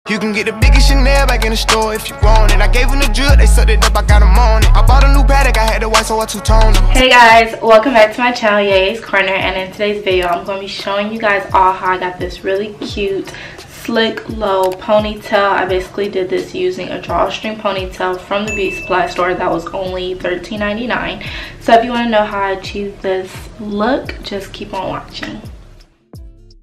You can get the biggest Chanel back in the store if you want it. I gave them the drill, they sucked it up, I got them on it. I bought a new paddock, I had the white, so I two-toned them. Hey guys, welcome back to my channel, Ye's Corner, and in today's video, I'm going to be showing you guys all how I got this really cute, slick, low ponytail. I basically did this using a drawstring ponytail from the beauty supply store that was only $13.99. So if you want to know how I achieved this look, just keep on watching.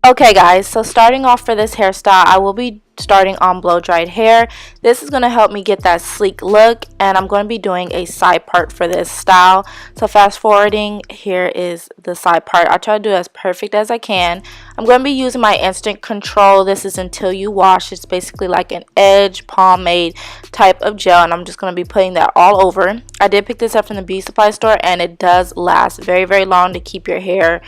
Okay guys, so starting off for this hairstyle, I will be starting on blow dried hair. This is going to help me get that sleek look, and I'm going to be doing a side part for this style. So fast forwarding, here is the side part. I try to do it as perfect as I can. I'm going to be using my instant control. This is until you wash. It's basically like an edge pomade type of gel, and I'm just going to be putting that all over. I did pick this up from the beauty supply store, and it does last very, very long to keep your hair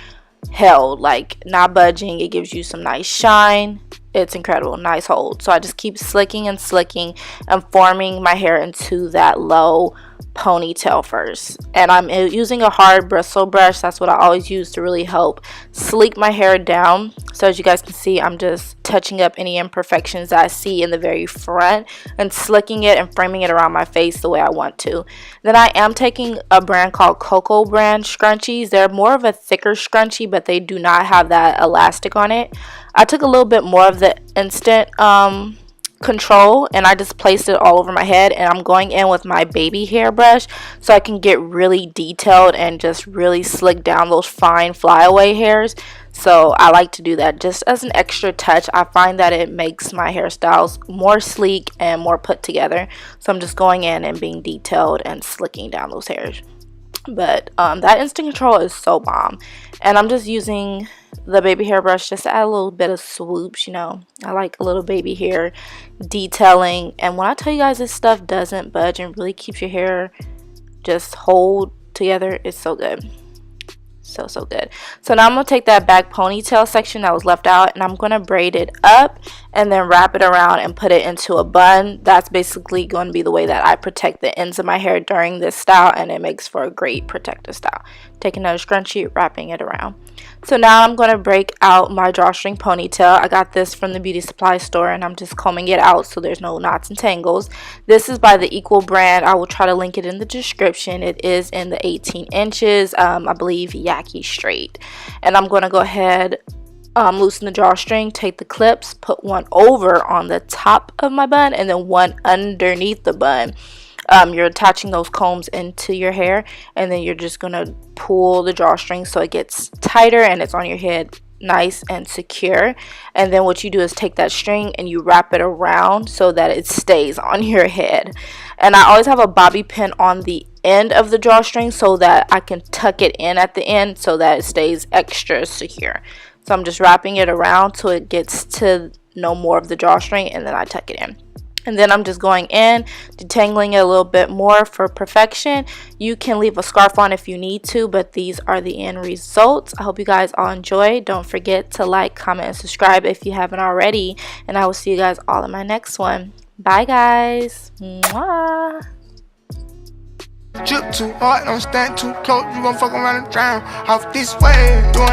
held, like not budging. It gives you some nice shine. It's incredible, nice hold. So I just keep slicking and forming my hair into that low ponytail first, and I'm using a hard bristle brush. That's what I always use to really help sleek my hair down. So as you guys can see, I'm just touching up any imperfections that I see in the very front and slicking it and framing it around my face the way I want to. Then I am taking a brand called Cocoa brand scrunchies. They're more of a thicker scrunchie, but they do not have that elastic on it. I took a little bit more of the instant control, and I just placed it all over my head, and I'm going in with my baby hair brush so I can get really detailed and just really slick down those fine flyaway hairs. So I like to do that just as an extra touch. I find that it makes my hairstyles more sleek and more put together. So I'm just going in and being detailed and slicking down those hairs. But that instant control is so bomb, and I'm just using the baby hair brush just to add a little bit of swoops. You know, I like a little baby hair detailing, and when I tell you guys this stuff doesn't budge and really keeps your hair just hold together, it's so good. So good. So now I'm going to take that back ponytail section that was left out, and I'm going to braid it up and then wrap it around and put it into a bun. That's basically going to be the way that I protect the ends of my hair during this style, and it makes for a great protective style. Taking another scrunchie, wrapping it around. So now I'm going to break out my drawstring ponytail. I got this from the beauty supply store, and I'm just combing it out so there's no knots and tangles. This is by the Equal brand. I will try to link it in the description. It is in the 18 inches, I believe Yaki straight. And I'm going to go ahead, loosen the drawstring, take the clips, put one over on the top of my bun and then one underneath the bun. You're attaching those combs into your hair, and then you're just gonna pull the drawstring so it gets tighter and it's on your head nice and secure. And then what you do is take that string and you wrap it around so that it stays on your head. And I always have a bobby pin on the end of the drawstring so that I can tuck it in at the end so that it stays extra secure. So I'm just wrapping it around till it gets to no more of the drawstring, and then I tuck it in. And then I'm just going in, detangling it a little bit more for perfection. You can leave a scarf on if you need to, but these are the end results. I hope you guys all enjoy. Don't forget to like, comment, and subscribe if you haven't already. And I will see you guys all in my next one. Bye, guys. Mwah. Drip too hard, don't stand too close, you gon' fuck around and drown. Off this way, doing